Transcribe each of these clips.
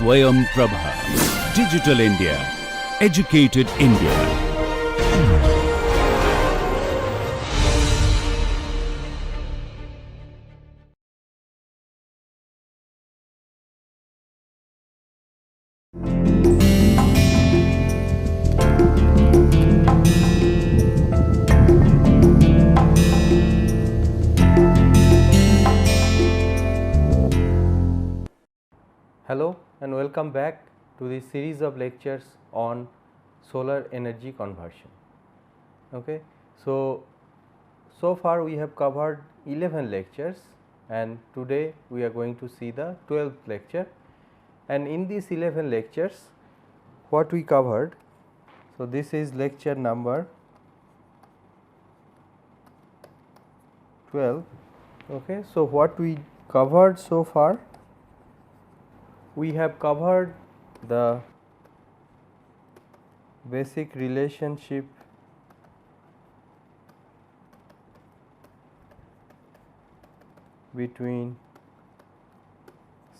Swayam Prabha. Digital India. Educated India. Hello and welcome back to this series of lectures on solar energy conversion. Okay. So far we have covered 11 lectures and today we are going to see the 12th lecture, and in these 11 lectures what we covered. So this is lecture number 12. Okay. So what we covered so far, we have covered the basic relationship between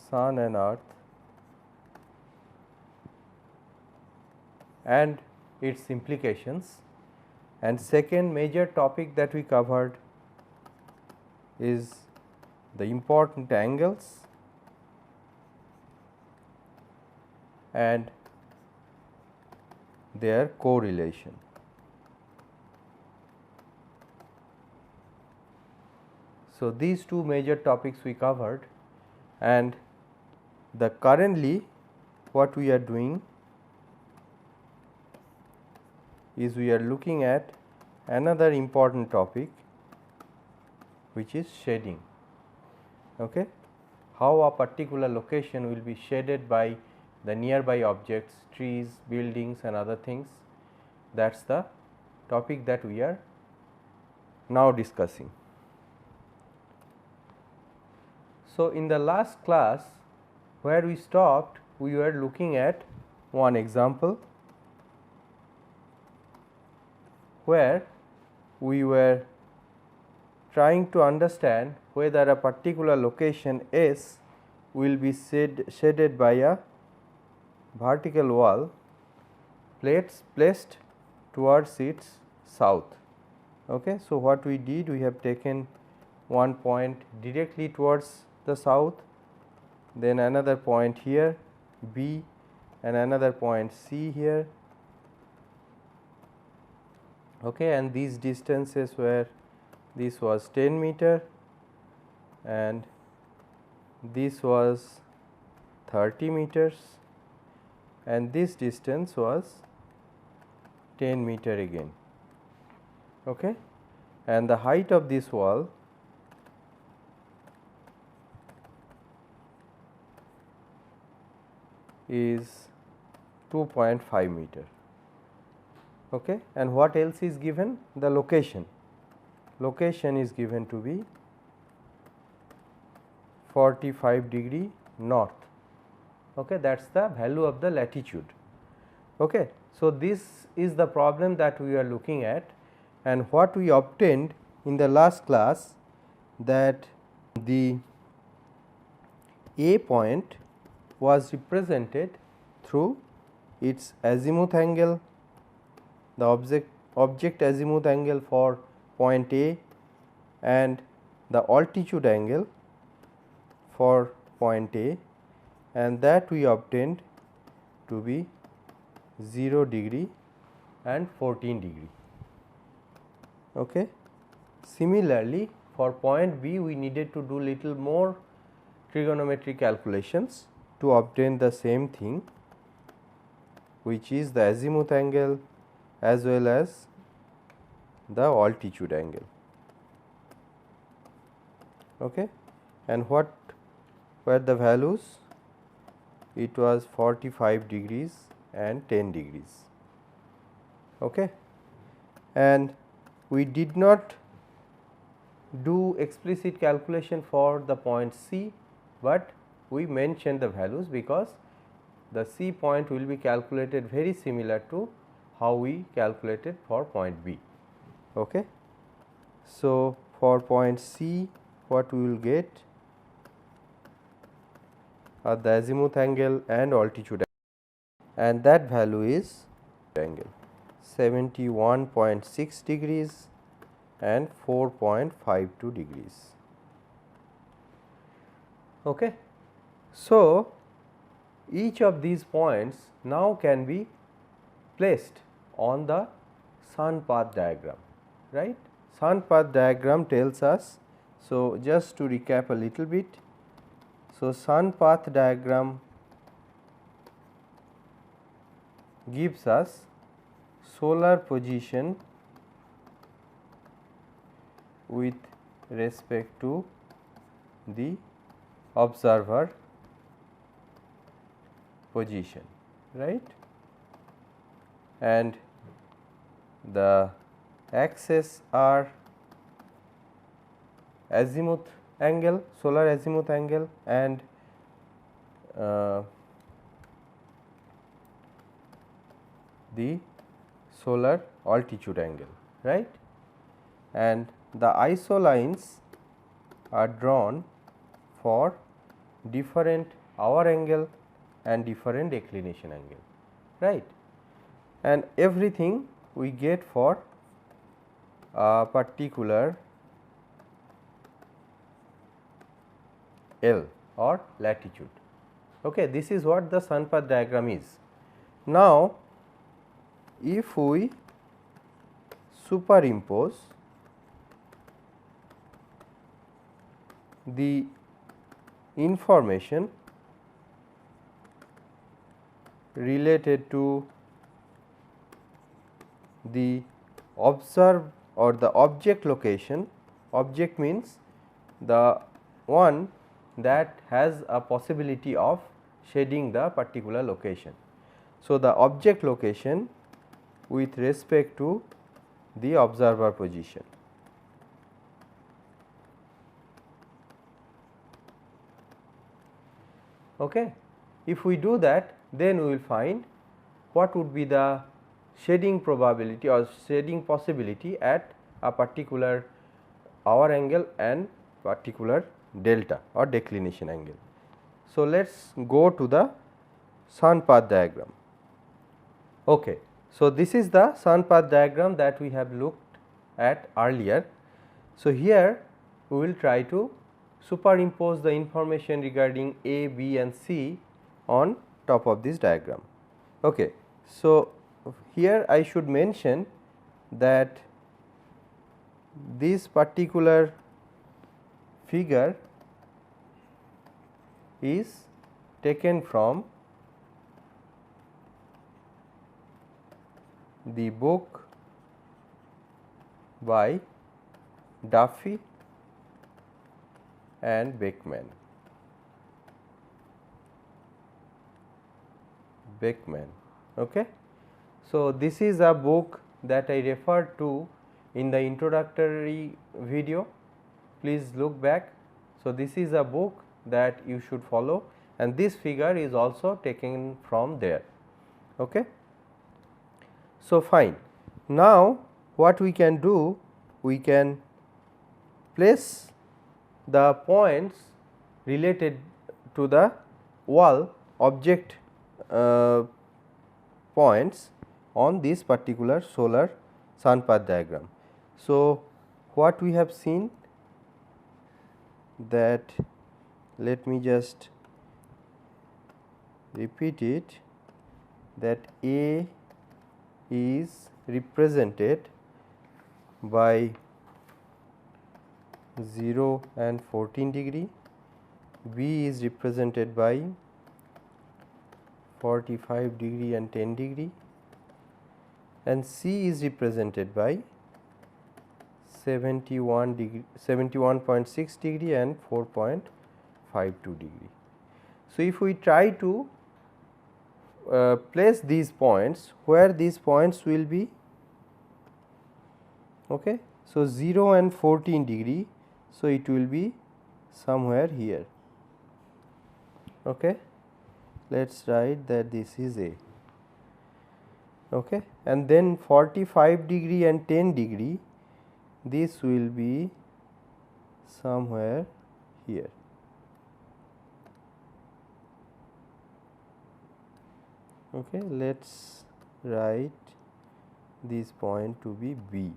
Sun and Earth and its implications, and second major topic that we covered is the important angles and their correlation. So these two major topics we covered, and the currently what we are doing is we are looking at another important topic, which is shading. Okay. How a particular location will be shaded by the nearby objects, trees, buildings and other things. That is the topic that we are now discussing. So in the last class where we stopped, we were looking at one example where we were trying to understand whether a particular location S will be shaded by a vertical wall placed towards its south. Okay. So what we did, we have taken one point directly towards the south, then another point here B and another point C here. Okay. And these distances were, this was 10 meter and this was 30 meters and this distance was 10 meter again. Okay. And the height of this wall is 2.5 meter. Okay. And what else is given? The location. Location is given to be 45° north. Okay. That is the value of the latitude. Okay. So this is the problem that we are looking at, and what we obtained in the last class, that the A point was represented through its azimuth angle, the object azimuth angle for point A and the altitude angle for point A, and that we obtained to be 0° and 14°. Okay. Similarly, for point B we needed to do little more trigonometric calculations to obtain the same thing, which is the azimuth angle as well as the altitude angle. Okay. And what were the values? It was 45° and 10°. Okay. And we did not do explicit calculation for the point C, but we mentioned the values because the C point will be calculated very similar to how we calculated for point B. Okay. So for point C, what we will get are the azimuth angle and altitude angle, and that value is angle 71.6 degrees and 4.52 degrees. Okay. So, each of these points now can be placed on the sun path diagram, right. Sun path diagram tells us, so just to recap a little bit. So, sun path diagram gives us solar position with respect to the observer position, right, and the axes are azimuth angle, solar azimuth angle, and the solar altitude angle, right, and the isolines are drawn for different hour angle and different declination angle, right, and everything we get for a particular L or latitude. Okay, this is what the sun path diagram is. Now, if we superimpose the information related to the observed or the object location, object means the one that has a possibility of shading the particular location. So, the object location with respect to the observer position. Okay. If we do that, then we will find what would be the shading probability or shading possibility at a particular hour angle and particular delta or declination angle. So, let us go to the sun path diagram. Okay. So, this is the sun path diagram that we have looked at earlier. So, here we will try to superimpose the information regarding A, B and C on top of this diagram. Okay. So, here I should mention that this particular figure is taken from the book by Duffy and Beckman. Okay. So, this is a book that I referred to in the introductory video. Please look back. So, this is a book that you should follow, and this figure is also taken from there. Okay. So, fine. Now, what we can do? We can place the points related to the wall object points on this particular solar sun path diagram. So, what we have seen that, let me just repeat it, that A is represented by 0 and 14 degree, B is represented by 45 degree and 10 degree, and C is represented by 71.6 degree and 4.52 degree. So, if we try to place these points, where these points will be? Okay. So, 0 and 14 degree, so it will be somewhere here. Okay. Let us write that this is A. Okay. And then 45 degree and 10 degree, this will be somewhere here. Okay, let us write this point to be B.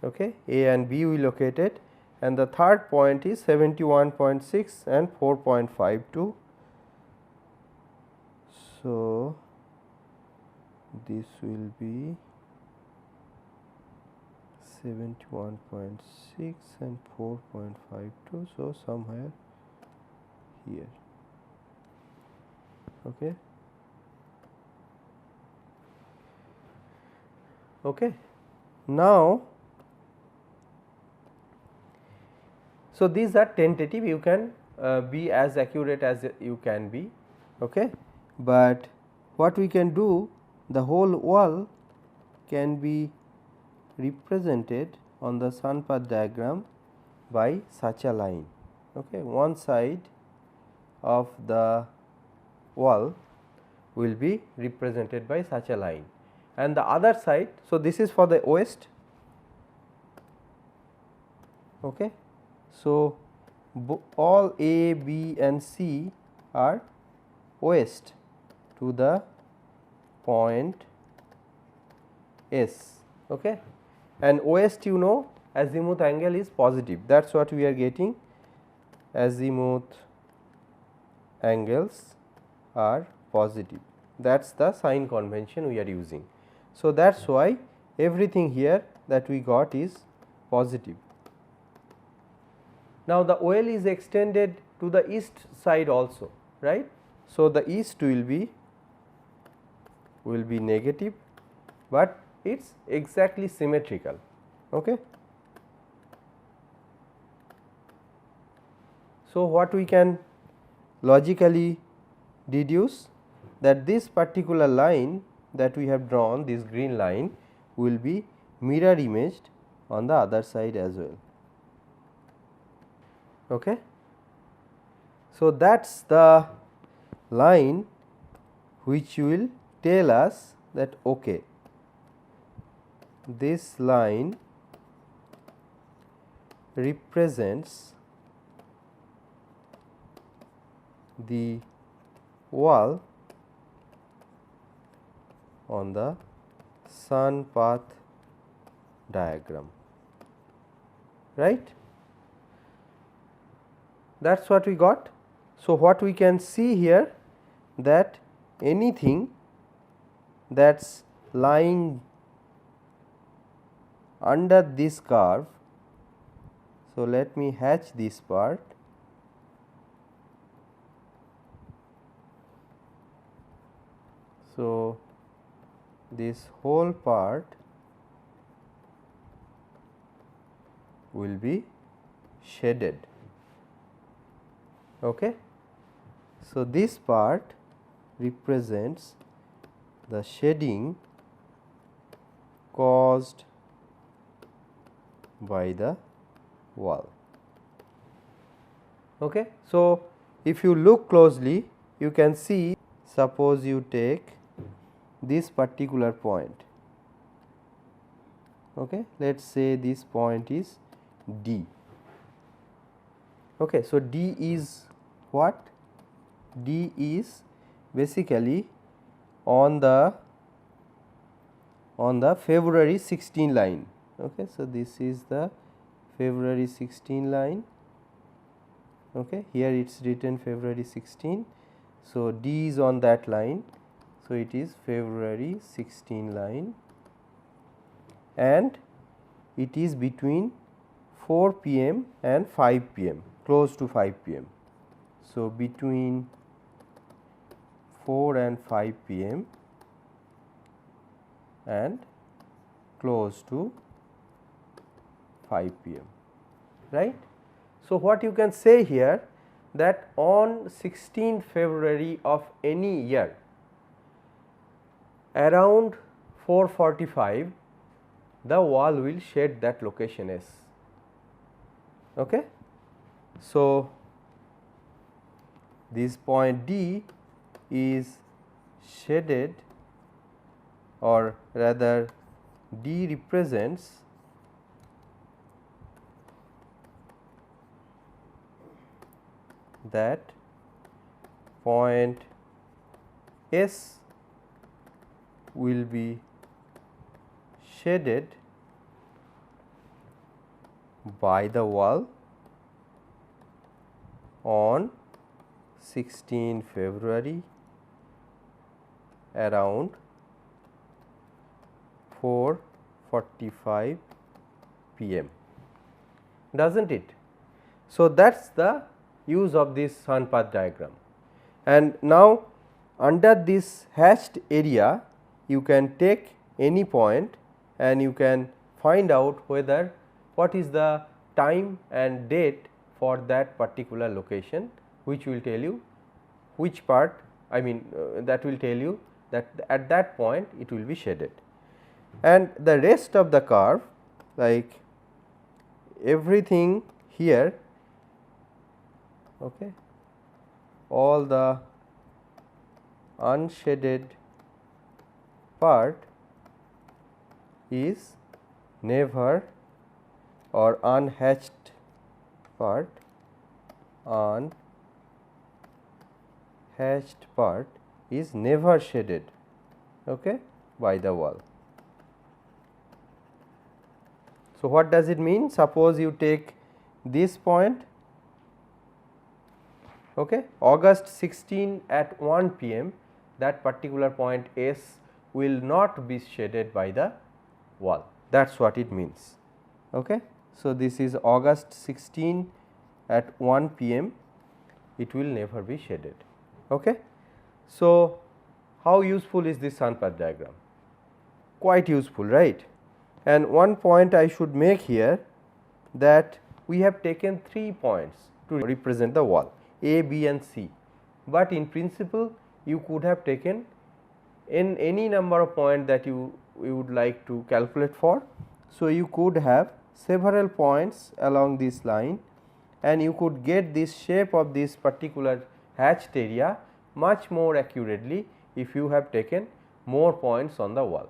Okay, A and B we located, and the third point is 71.6 and 4.52. So, this will be 71.6 and 4.52. So, somewhere here. Okay. Okay. Now, so these are tentative, you can be as accurate as you can be, okay. But what we can do, the whole wall can be represented on the sun path diagram by such a line. Okay. One side of the wall will be represented by such a line, and the other side. So, this is for the west. Okay. So, all A, B and C are west to the point S, okay. And west, you know, azimuth angle is positive, that is what we are getting, azimuth angles are positive, that is the sign convention we are using. So, that is why everything here that we got is positive. Now, the OL is extended to the east side also, right. So, the east will be negative, but it is exactly symmetrical. Okay. So, what we can logically deduce, that this particular line that we have drawn, this green line, will be mirror imaged on the other side as well. Okay. So, that is the line which will tell us that okay, this line represents the wall on the sun path diagram, right. That is what we got. So, what we can see here, that anything that is lying under this curve. So, let me hatch this part. So, this whole part will be shaded. Okay. So, this part represents the shading caused by the wall. Okay. So, if you look closely, you can see, suppose you take this particular point. Okay. Let us say this point is D. Okay. So, D is what? D is basically on the February 16 line. Okay. So, this is the February 16 line. Okay. Here it is written February 16. So, D is on that line. So, it is February 16 line, and it is between 4 p.m. and 5 p.m., close to 5 p.m. So, between 4 and 5 p.m. and close to 5 p.m., right. So, what you can say here, that on 16th February of any year, around 4:45, the wall will shade that location S. Okay. So, this point D is shaded, or rather D represents that point S will be shaded by the wall on 16 February around 4:45 p.m. does not it? So, that is the use of this sun path diagram. And now, under this hashed area you can take any point and you can find out whether what is the time and date for that particular location, which will tell you which part, I mean that will tell you that at that point it will be shaded. And the rest of the curve, like everything here, okay, all the unshaded part is never, or unhatched part, unhatched part is never shaded, okay, by the wall. So, what does it mean? Suppose you take this point, okay, August 16 at 1 p.m. that particular point S will not be shaded by the wall, that is what it means. Okay. So, this is August 16 at 1 p.m. it will never be shaded. Okay. So, how useful is this sun path diagram? Quite useful, right? And one point I should make here, that we have taken 3 points to represent the wall A, B and C, but in principle you could have taken in any number of points that you would like to calculate for. So, you could have several points along this line and you could get this shape of this particular hatched area much more accurately if you have taken more points on the wall.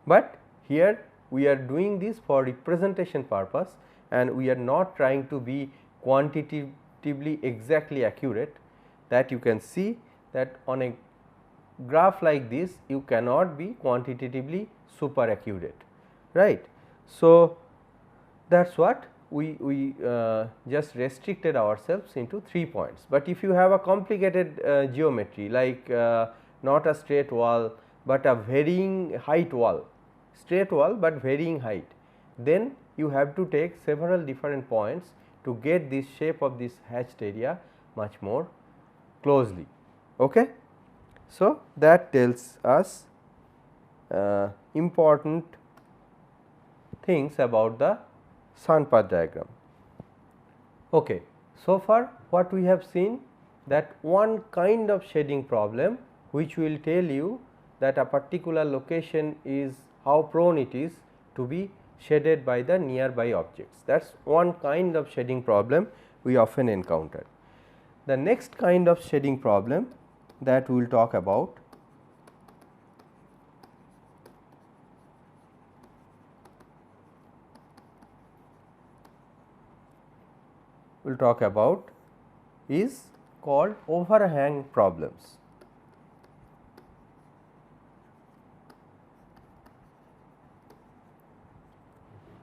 But here we are doing this for representation purpose and we are not trying to be quantitatively exactly accurate, that you can see that on a graph like this you cannot be quantitatively super accurate, right. So, that is what we just restricted ourselves into 3 points, but if you have a complicated geometry like not a straight wall, but a varying height wall, straight wall but varying height, then you have to take several different points to get this shape of this hatched area much more closely. Okay. So, that tells us important things about the sun path diagram. Okay. So far what we have seen, that one kind of shading problem which will tell you that a particular location is how prone it is to be shaded by the nearby objects. That is one kind of shading problem we often encounter. The next kind of shading problem that we will talk about is called overhang problems.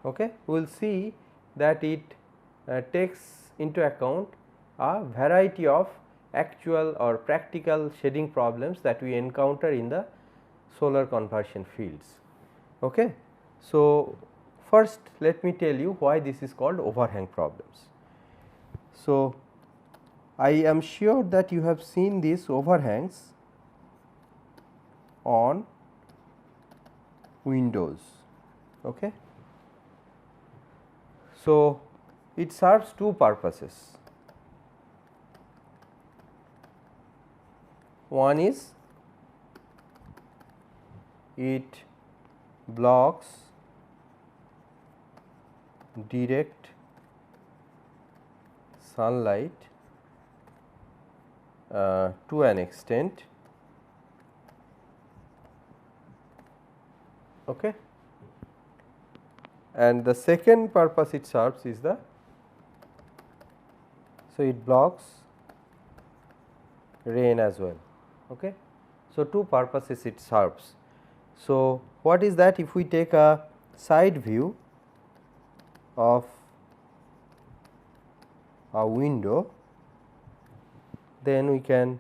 Okay. We will see that it takes into account a variety of actual or practical shading problems that we encounter in the solar conversion fields. Okay. So, first let me tell you why this is called overhang problems. So, I am sure that you have seen these overhangs on windows. Okay. So, it serves two purposes. One is it blocks direct sunlight to an extent, okay. And the second purpose it serves is the, so it blocks rain as well. Okay. So, two purposes it serves. So, what is that? If we take a side view of a window, then we can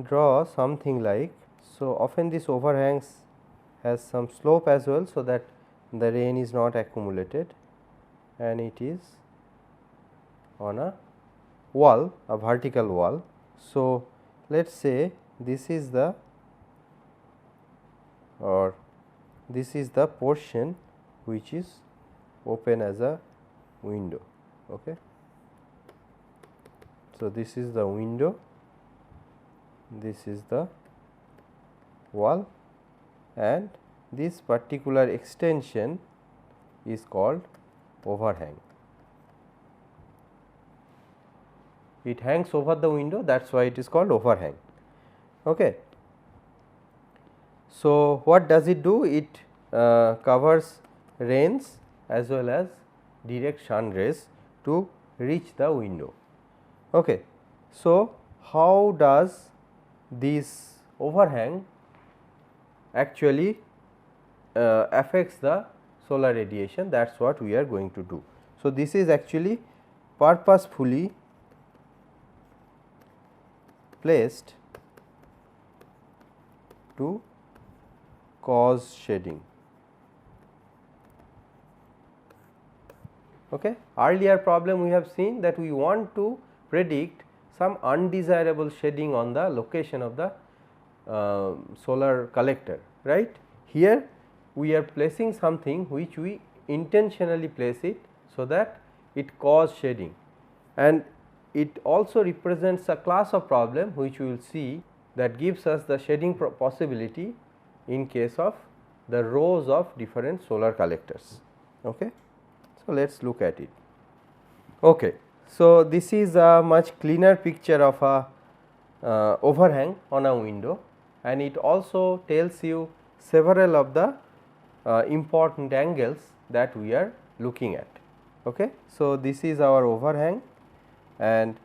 draw something like, so often this overhangs has some slope as well, so that the rain is not accumulated and it is on a wall, a vertical wall. So, let us say this is the portion which is open as a window. Okay. So, this is the window, this is the wall, and this particular extension is called overhang. It hangs over the window, that is why it is called overhang. Okay. So, what does it do? It covers rains as well as direct sun rays to reach the window. Okay. So, how does this overhang actually affects the solar radiation? That is what we are going to do. So, this is actually purposefully placed to cause shading. Okay. Earlier problem we have seen that we want to predict some undesirable shading on the location of the solar collector, right. Here we are placing something which we intentionally place it, so that it cause shading, and it also represents a class of problem which we will see, that gives us the shading possibility in case of the rows of different solar collectors. Okay. So, let us look at it. Okay. So, this is a much cleaner picture of a overhang on a window, and it also tells you several of the important angles that we are looking at. Okay. So, this is our overhang, and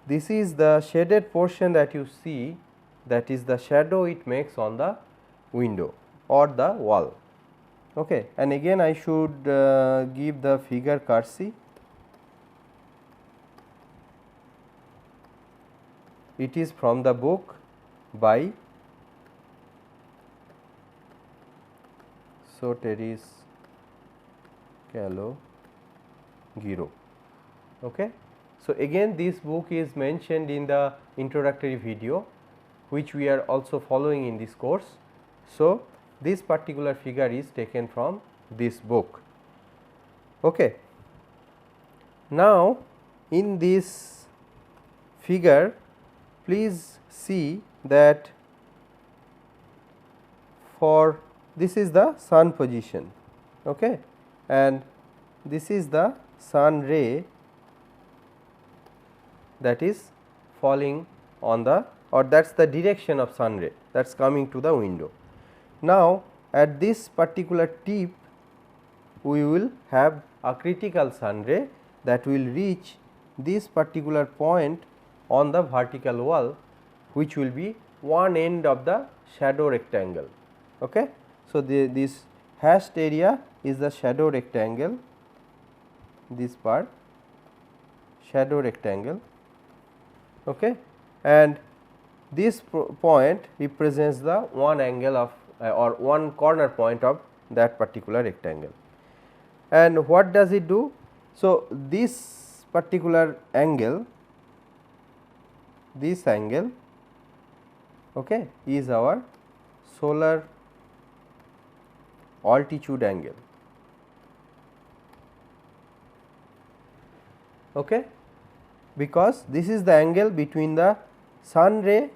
this is the shaded portion that you see, that is the shadow it makes on the window or the wall. Okay. And again I should give the figure courtesy. It is from the book by Soteris Calogero. Okay. So, again this book is mentioned in the introductory video, which we are also following in this course. So, this particular figure is taken from this book. Okay. Now, in this figure, please see that for this is the sun position, okay, and this is the sun ray that is falling on the, or that is the direction of sun ray that is coming to the window. Now, at this particular tip we will have a critical sun ray that will reach this particular point on the vertical wall, which will be one end of the shadow rectangle. Okay. So, this hashed area is the shadow rectangle, this part shadow rectangle, okay, and this point represents the one angle of or one corner point of that particular rectangle. And what does it do? So, this particular angle, this angle, okay, is our solar altitude angle. Okay, because this is the angle between the sun ray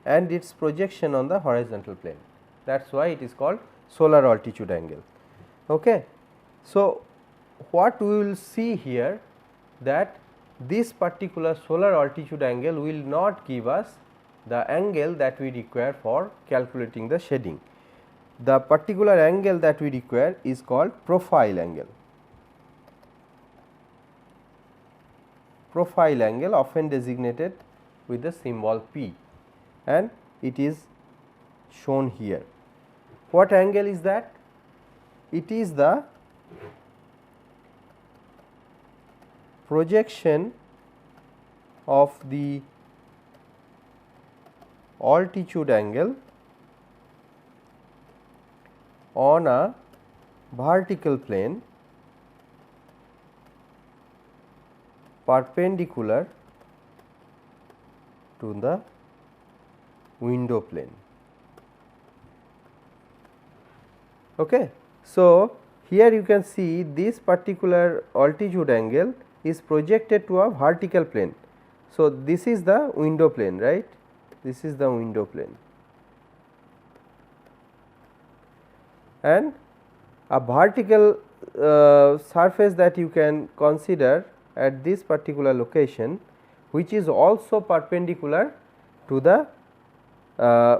and its projection on the horizontal plane. That is why it is called solar altitude angle. Okay. So, what we will see here, that this particular solar altitude angle will not give us the angle that we require for calculating the shading. The particular angle that we require is called profile angle. Profile angle, often designated with the symbol P. and it is shown here. What angle is that? It is the projection of the altitude angle on a vertical plane perpendicular to the window plane. Okay. So, here you can see this particular altitude angle is projected to a vertical plane. So, this is the window plane, right? This is the window plane, and a vertical surface that you can consider at this particular location, which is also perpendicular to the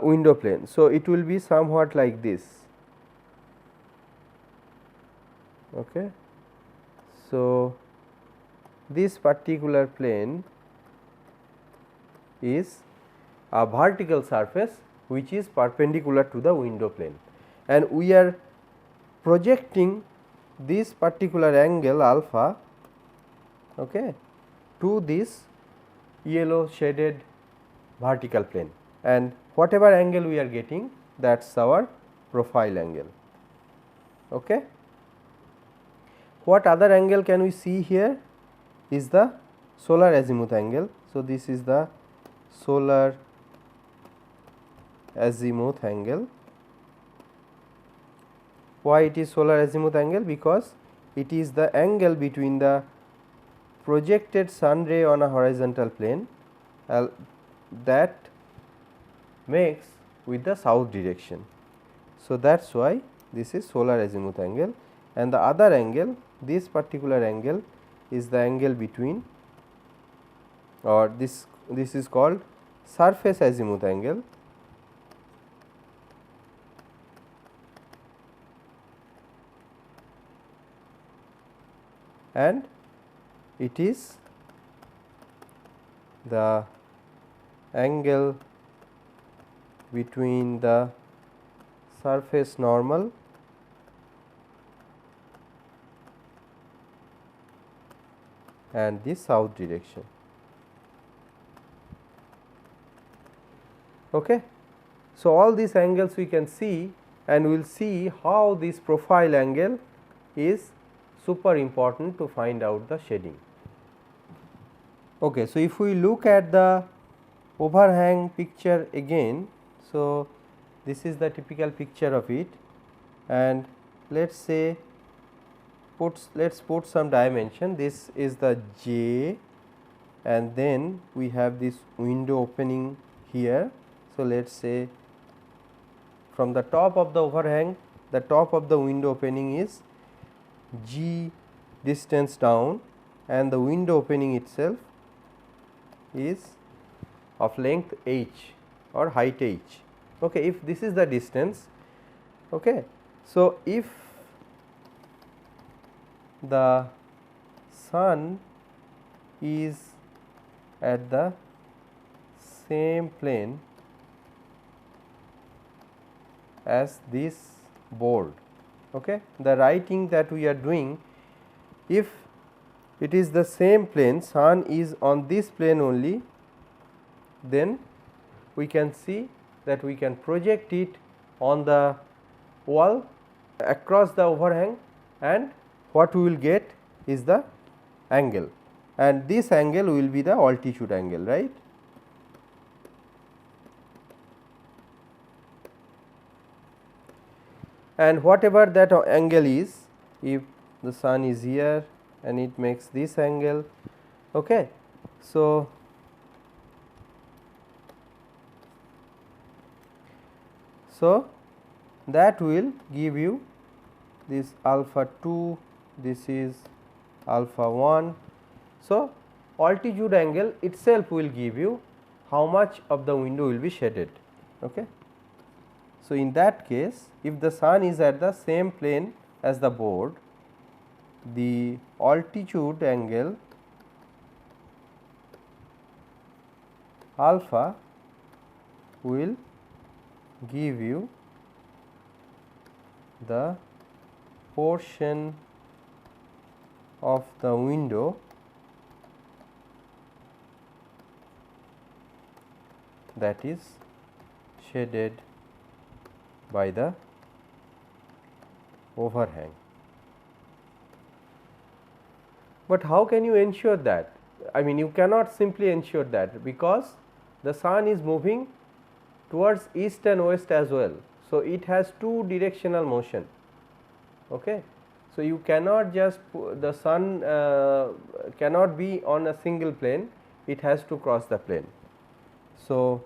window plane. So, it will be somewhat like this. Okay. So, this particular plane is a vertical surface which is perpendicular to the window plane, and we are projecting this particular angle alpha, okay, to this yellow shaded vertical plane, and whatever angle we are getting, that is our profile angle. Okay. What other angle can we see here is the solar azimuth angle. So, this is the solar azimuth angle. Why it is solar azimuth angle? Because it is the angle between the projected sun ray on a horizontal plane that makes with the south direction. So, that is why this is solar azimuth angle, and the other angle, this particular angle is the angle between, or this is called surface azimuth angle, and it is the angle between the surface normal and the south direction. Okay. So, all these angles we can see, and we will see how this profile angle is super important to find out the shading. Okay. So, if we look at the overhang picture again, so this is the typical picture of it, and let us say let us put some dimension. This is the J, and then we have this window opening here. So, let us say from the top of the overhang, the top of the window opening is G distance down, and the window opening itself is of length h or height h. Okay, if this is the distance. Okay. So, if the sun is at the same plane as this board, okay, the writing that we are doing, if it is the same plane, sun is on this plane only, then we can see that we can project it on the wall across the overhang, and what we will get is the angle, and this angle will be the altitude angle, right. And whatever that angle is, if the sun is here and it makes this angle, okay. So, that will give you this alpha 2, this is alpha 1. So, altitude angle itself will give you how much of the window will be shaded. Okay. So, in that case, if the sun is at the same plane as the board, the altitude angle alpha will give you the portion of the window that is shaded by the overhang. But how can you ensure that? I mean, you cannot simply ensure that, because the sun is moving towards east and west as well. So, it has two directional motion. Okay. So, you cannot just the sun cannot be on a single plane, it has to cross the plane. So,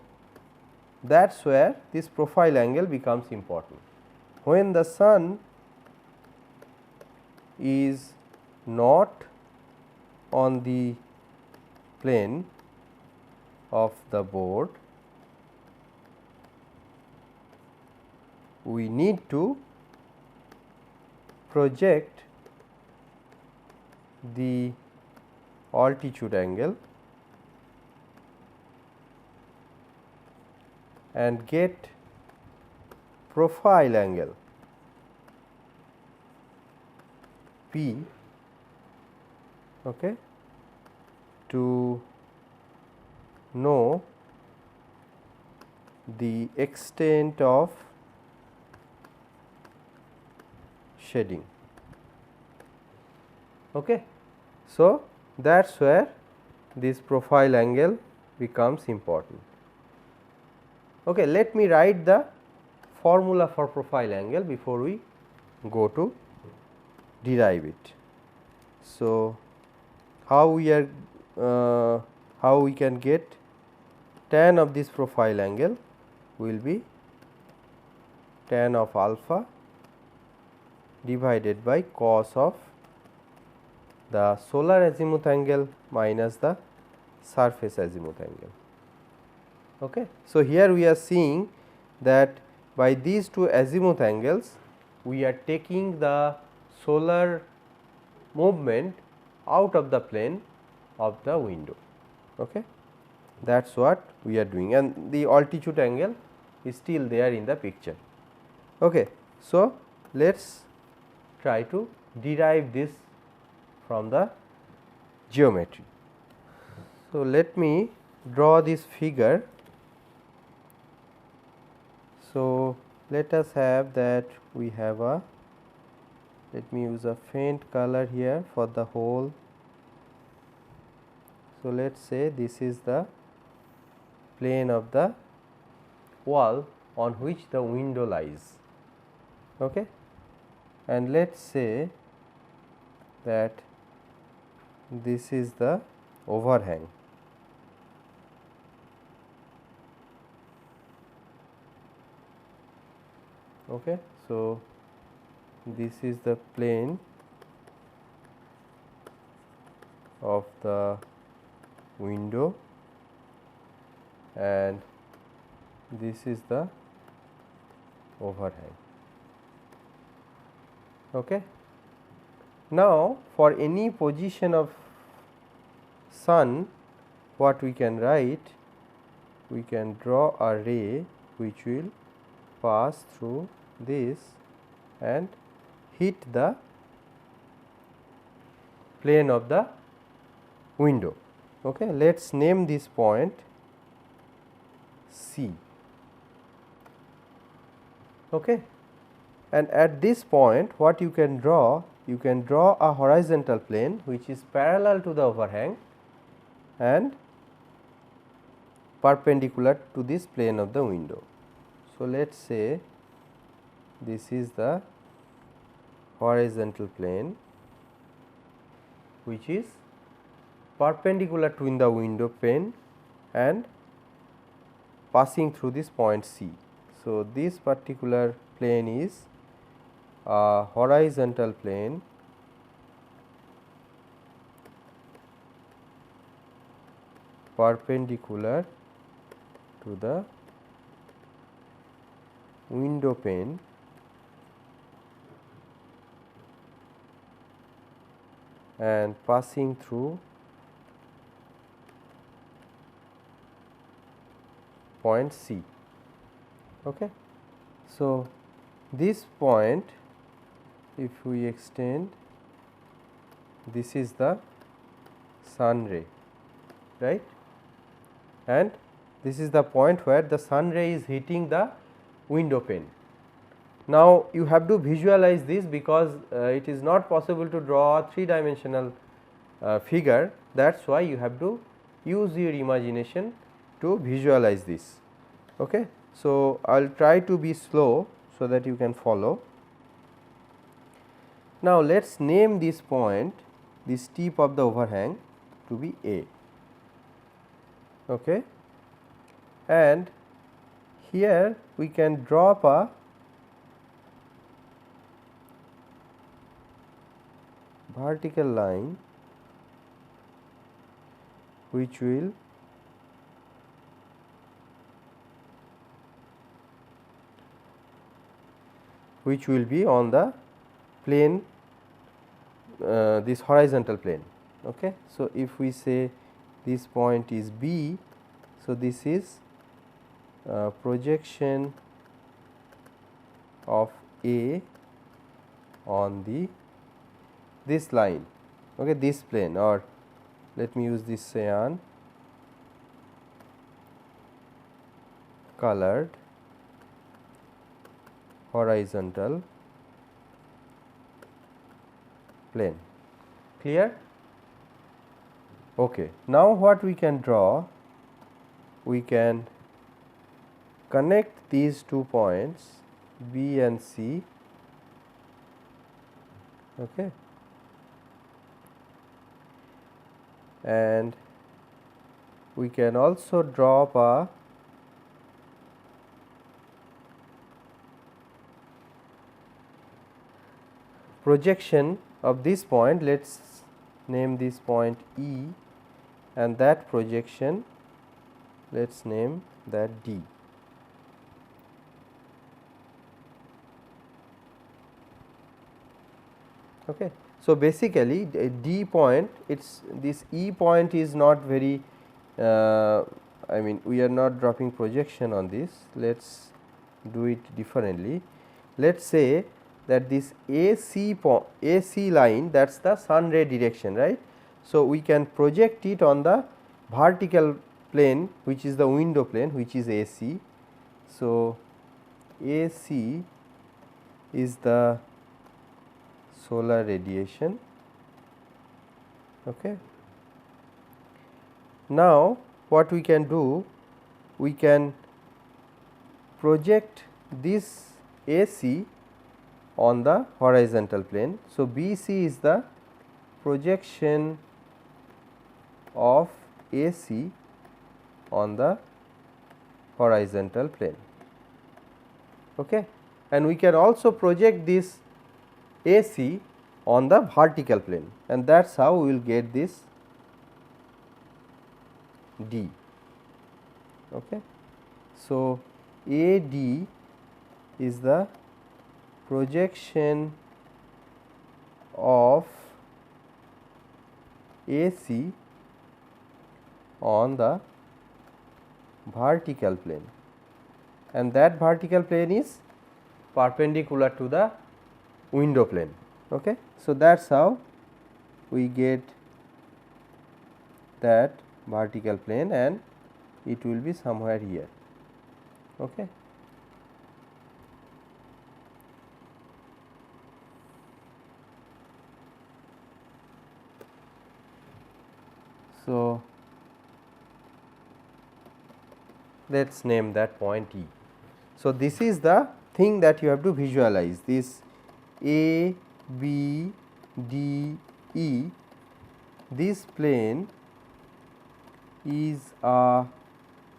that is where this profile angle becomes important. When the sun is not on the plane of the board, we need to project the altitude angle and get profile angle P, okay, to know the extent of shading. Okay. So, that is where this profile angle becomes important. Okay, let me write the formula for profile angle before we go to derive it. So, how we are how we can get tan of this profile angle will be tan of alpha divided by cos of the solar azimuth angle minus the surface azimuth angle. Okay. So, here we are seeing that by these two azimuth angles we are taking the solar movement out of the plane of the window. Okay. That is what we are doing, and the altitude angle is still there in the picture. Okay. So, let us try to derive this from the geometry. So, let me draw this figure. So, let us have that we have a, let me use a faint color here for the whole. So, let us say this is the plane of the wall on which the window lies. Okay. And let us say that this is the overhang. Okay. So, this is the plane of the window and this is the overhang. Okay. Now, for any position of sun, what we can write, we can draw a ray which will pass through this and hit the plane of the window. Okay. Let us name this point C. Okay. And at this point what you can draw? You can draw a horizontal plane which is parallel to the overhang and perpendicular to this plane of the window. So, let us say this is the horizontal plane which is perpendicular to the window pane and passing through this point C. So, this particular plane is a horizontal plane perpendicular to the window pane and passing through point C. Okay. So, this point, if we extend, this is the sun ray, right, and this is the point where the sun ray is hitting the window pane. Now, you have to visualize this because it is not possible to draw a 3 dimensional figure, that is why you have to use your imagination to visualize this. Okay. So, I will try to be slow so that you can follow. Now, let us name this point, this tip of the overhang, to be A. Okay. And here we can drop a vertical line which will be on the plane, this horizontal plane. Okay. So, if we say this point is B, so this is projection of A on this line, okay, this plane, or let me use this cyan colored horizontal plane. Clear? Okay. Now, what we can draw? We can connect these 2 points B and C. Okay. And we can also drop a projection of this point. Let us name this point E, and that projection let us name that D. Okay. So, basically D point, it's this E point is not very, I mean we are not dropping projection on this. Let us do it differently. Let us say that this AC line, that is the sun ray direction, right. So, we can project it on the vertical plane, which is the window plane, which is AC. So, AC is the solar radiation. Okay. Now, what we can do? We can project this AC on the horizontal plane. So, BC is the projection of AC on the horizontal plane. Okay. And we can also project this AC on the vertical plane, and that is how we will get this D. Okay. So, AD is the projection of AC on the vertical plane, and that vertical plane is perpendicular to the window plane. Okay. So, that is how we get that vertical plane, and it will be somewhere here. Okay. So, let us name that point E. So, this is the thing that you have to visualize, this A, B, D, E, this plane is a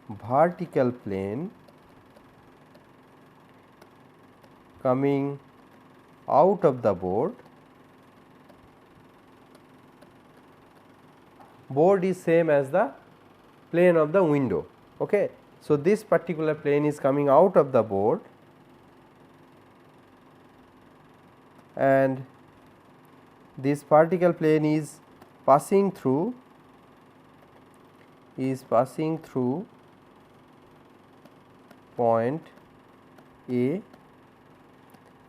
vertical plane coming out of the board. Board is same as the plane of the window. Okay. So, this particular plane is coming out of the board, and this vertical plane is passing through point A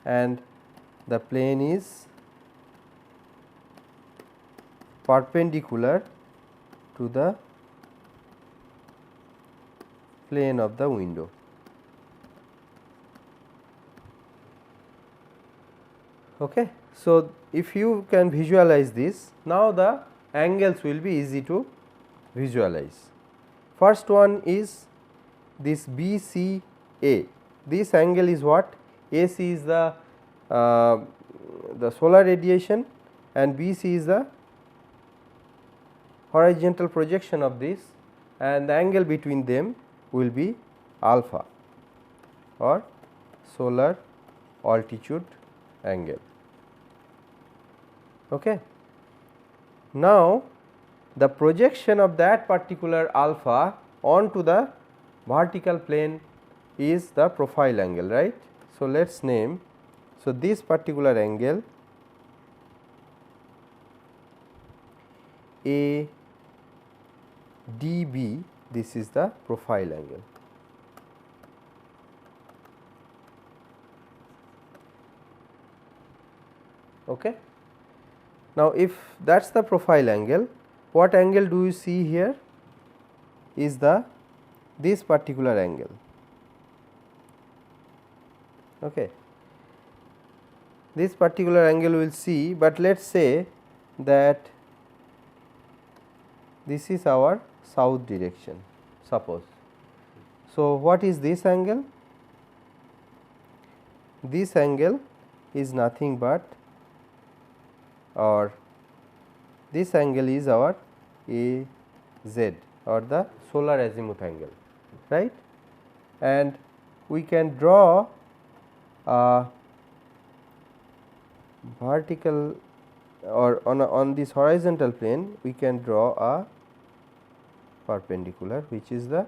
and the plane is perpendicular to the plane of the window. Okay. So, if you can visualize this, now the angles will be easy to visualize. First one is this BCA. This angle is what? AC is the solar radiation and BC is the horizontal projection of this, and the angle between them will be alpha or solar altitude angle. Okay. Now, the projection of that particular alpha onto the vertical plane is the profile angle, right. So, let us name, so this particular angle ADB, this is the profile angle. Okay. Now, if that is the profile angle, what angle do you see here is this particular angle. Okay. This particular angle we will see, but let us say that this is our south direction, suppose. So, what is this angle? This angle is nothing but, or this angle is our AZ or the solar azimuth angle, right. And we can draw a vertical, or on this horizontal plane we can draw a perpendicular, which is the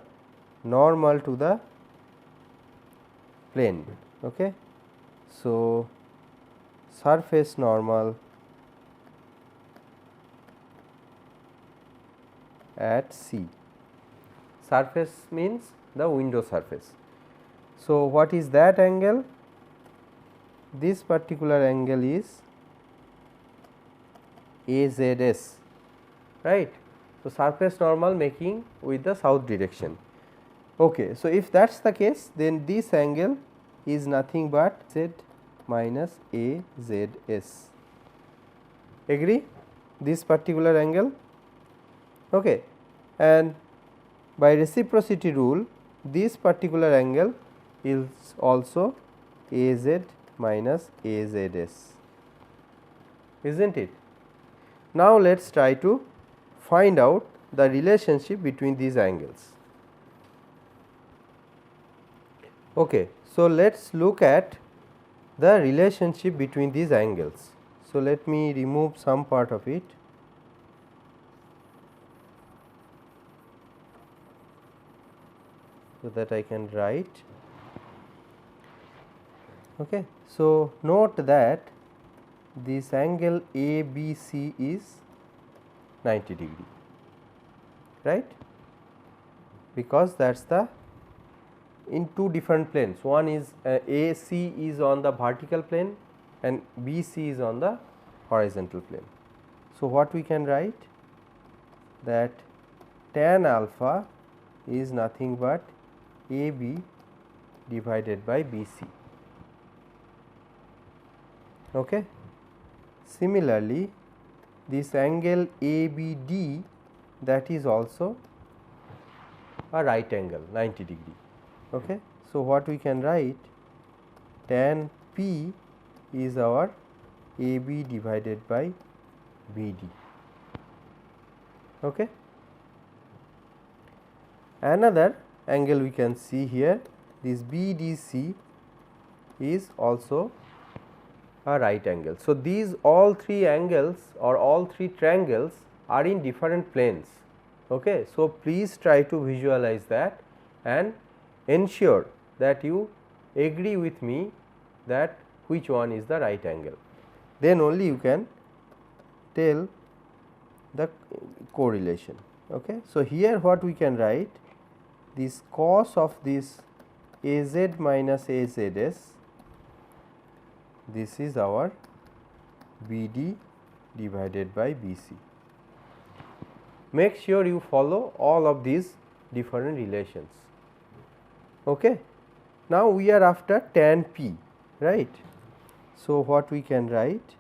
normal to the plane. Okay. So, surface normal at C. Surface means the window surface. So, what is that angle? This particular angle is AZS, right. So, surface normal making with the south direction. Okay. So, if that is the case, then this angle is nothing but Z minus AZS. Agree? This particular angle. Okay. And by reciprocity rule, this particular angle is also AZ minus AZS, isn't it? Now, let us try to find out the relationship between these angles. Okay. So, let us look at the relationship between these angles. So, let me remove some part of it. So that I can write. Okay. So, note that this angle ABC is 90 degree, right, because that is the in two different planes. One is AC is on the vertical plane and BC is on the horizontal plane. So, what we can write, that tan alpha is nothing but AB divided by BC. Okay. Similarly, this angle ABD, that is also a right angle 90 degree. Okay. So, what we can write, tan P is our AB divided by BD. Okay. Another angle we can see here, this BDC is also a right angle. So, these all three angles or all three triangles are in different planes. Okay. So, please try to visualize that and ensure that you agree with me that which one is the right angle. Then only you can tell the correlation. Okay. So, here what we can write, this cos of this AZ minus AZS, this is our BD divided by BC. Make sure you follow all of these different relations. Okay. Now, we are after tan P, right. So, what we can write,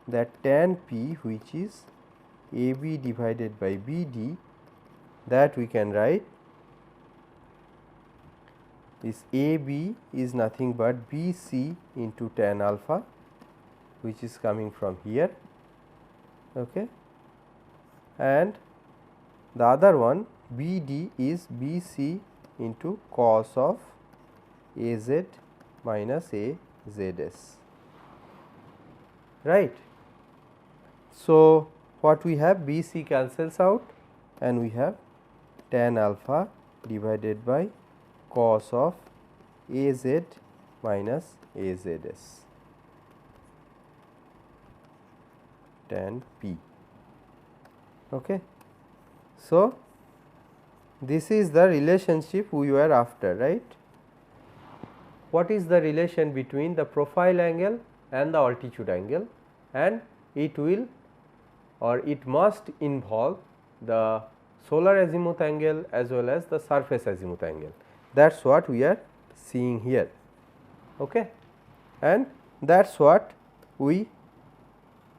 that tan P, which is AB divided by BD, that we can write is AB is nothing but BC into tan alpha, which is coming from here, okay. And the other one BD is BC into cos of AZ minus AZS, right. So, what we have, BC cancels out and we have tan alpha divided by cos of AZ minus AZS, tan P. Okay. So, this is the relationship we were after, right. What is the relation between the profile angle and the altitude angle, and it will or it must involve the solar azimuth angle as well as the surface azimuth angle. That is what we are seeing here, okay. And that is what we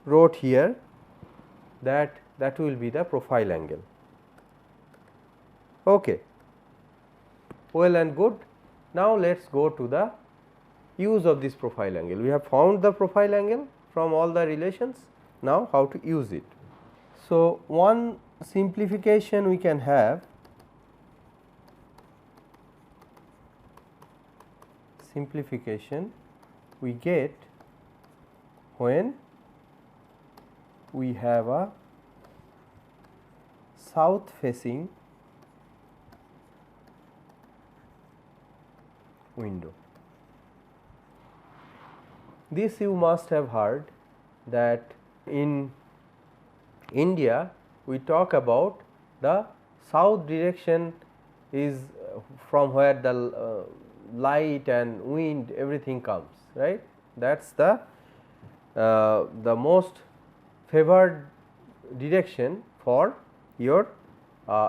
wrote here, that will be the profile angle. Okay. Well and good. Now, let us go to the use of this profile angle. We have found the profile angle from all the relations. Now, how to use it? So, one simplification we can have, we get when we have a south facing window. This you must have heard that in India we talk about the south direction is from where the light and wind everything comes, right. That is the most favored direction for your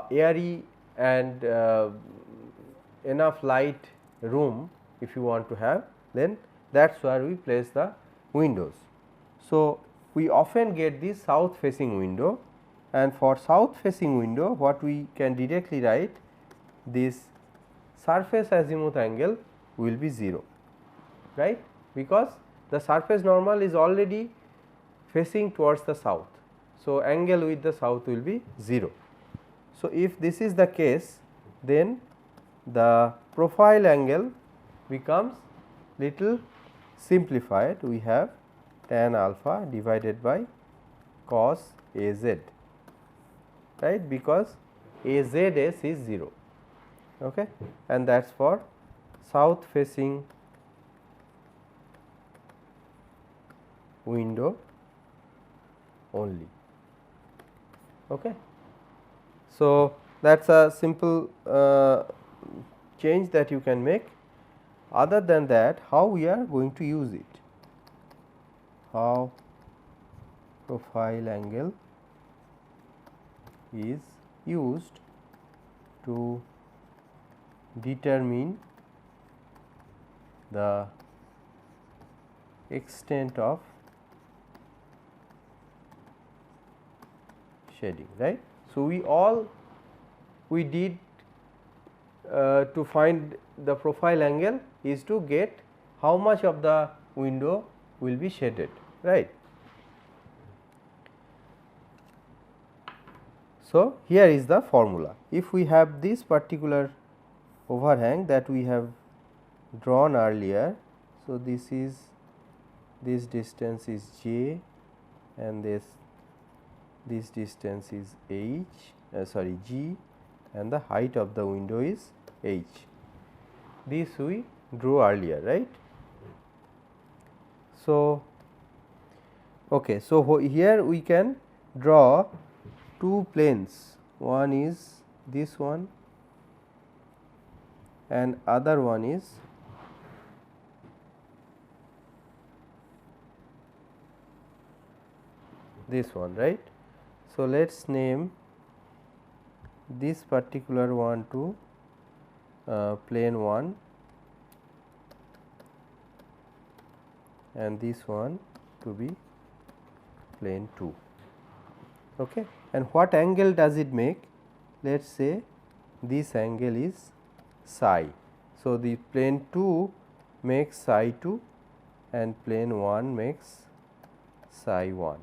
airy and enough light room if you want to have, then that is where we place the windows. So, we often get this south facing window, and for south facing window what we can directly write, this surface azimuth angle will be 0, right, because the surface normal is already facing towards the south. So, angle with the south will be 0. So, if this is the case, then the profile angle becomes little simplified. We have tan alpha divided by cos AZ, right, because AZS is 0, okay, and that is for south facing window only, okay. So, that is a simple change that you can make. Other than that, how we are going to use it? How profile angle is used to determine the extent of shading, right. So, we did to find the profile angle is to get how much of the window will be shaded, right. So, here is the formula. If we have this particular overhang that we have drawn earlier, so this distance is j and this distance is g, and the height of the window is h. This we drew earlier, right. So, okay, so here we can draw two planes, one is this one and other one is this one, right. So, let us name this particular one to plane 1 and this one to be plane 2. Okay. And what angle does it make? Let us say this angle is psi. So, the plane 2 makes psi 2 and plane 1 makes psi 1.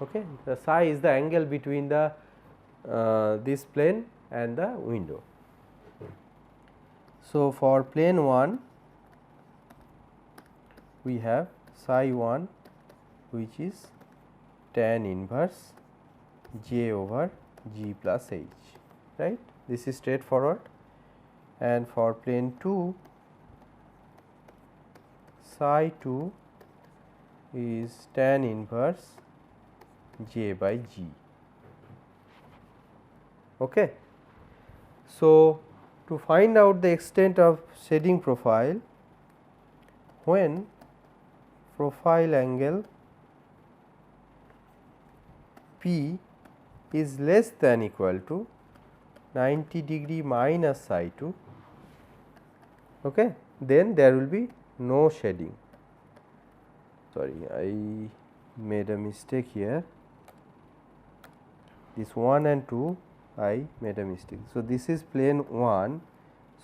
Okay. The psi is the angle between the this plane and the window. So, for plane 1 we have psi 1 which is tan inverse j over g plus h, right. This is straightforward. And for plane 2 psi 2 is tan inverse j by g. Okay. So, to find out the extent of shading profile, when profile angle P is less than equal to 90 degree minus psi 2, okay, then there will be no shading. Sorry, I made a mistake here. This 1 and 2 I made a mistake. So, this is plane 1.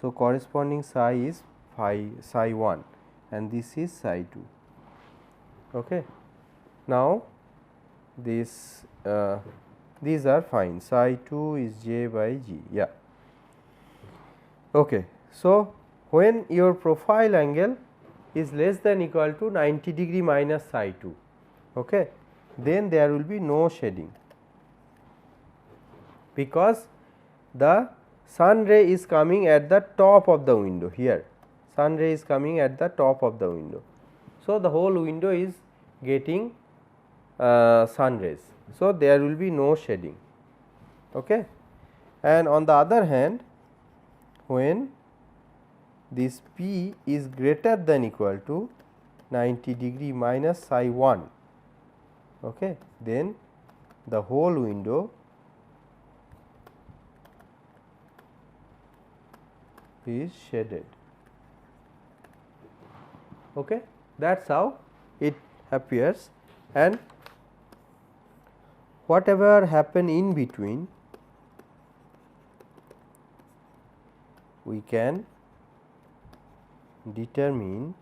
So, corresponding psi is psi 1 and this is psi 2. Okay. Now, this these are fine, psi 2 is j by g, yeah. Okay. So, when your profile angle is less than equal to 90 degree minus psi 2, okay, then there will be no shading, because the sun ray is coming at the top of the window here, sun ray is coming at the top of the window. So, the whole window is getting sun rays. So, there will be no shading. Okay. And on the other hand, when this P is greater than equal to 90 degree minus psi 1, okay, then the whole window is shaded. Okay. That is how it appears, and whatever happen in between we can determine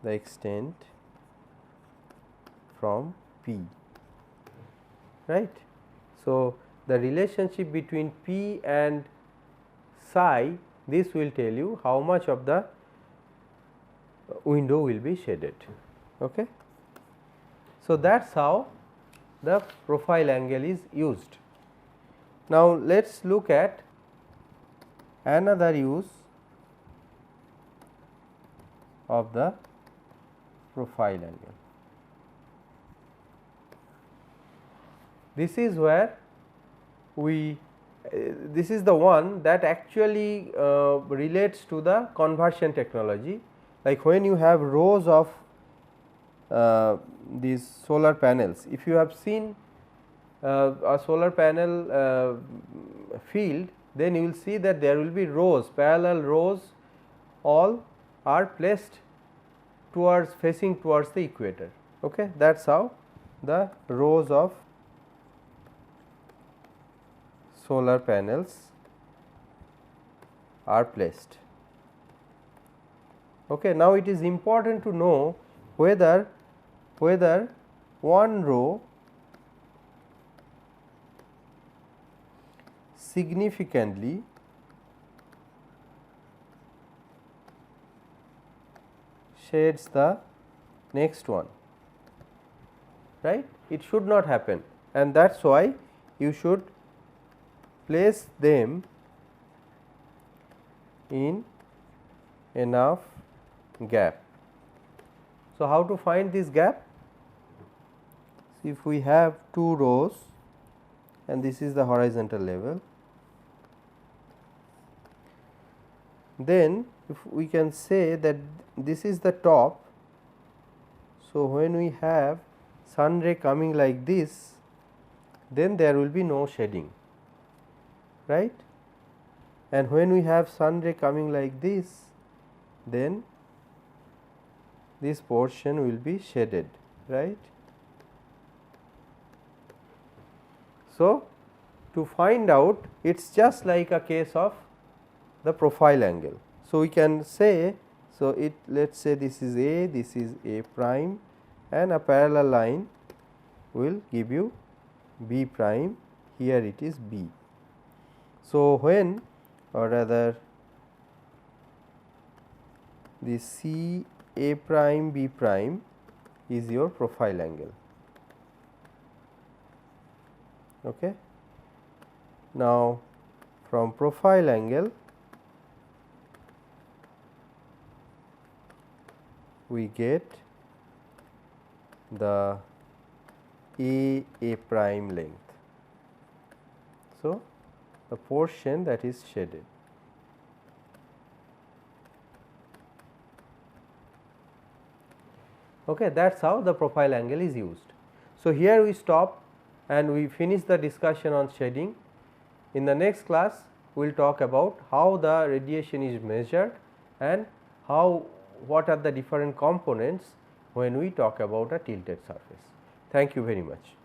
the extent from P, right. So, the relationship between P and psi, this will tell you how much of the window will be shaded. Okay. So, that is how the profile angle is used. Now, let us look at another use of the profile angle. This is where we this is the one that actually relates to the conversion technology, like when you have rows of these solar panels. If you have seen a solar panel field, then you will see that there will be rows, parallel rows, all are placed towards facing towards the equator. Okay. That is how the rows of solar panels are placed. Okay. Now, it is important to know whether one row significantly shades the next one, right. It should not happen, and that is why you should place them in enough gap. So, how to find this gap? If we have two rows and this is the horizontal level, then if we can say that this is the top. So, when we have sun ray coming like this, then there will be no shading, right, and when we have sun ray coming like this, then this portion will be shaded, right. So, to find out, it is just like a case of the profile angle. So, we can say, so it let us say this is A, this is A prime, and a parallel line will give you B prime, here it is B. So, when, or rather the C A prime B prime is your profile angle. Okay. Now, from profile angle we get the A prime length. So, the portion that is shaded. Okay, that is how the profile angle is used. So, here we stop and we finish the discussion on shading. In the next class, we will talk about how the radiation is measured and what are the different components when we talk about a tilted surface. Thank you very much.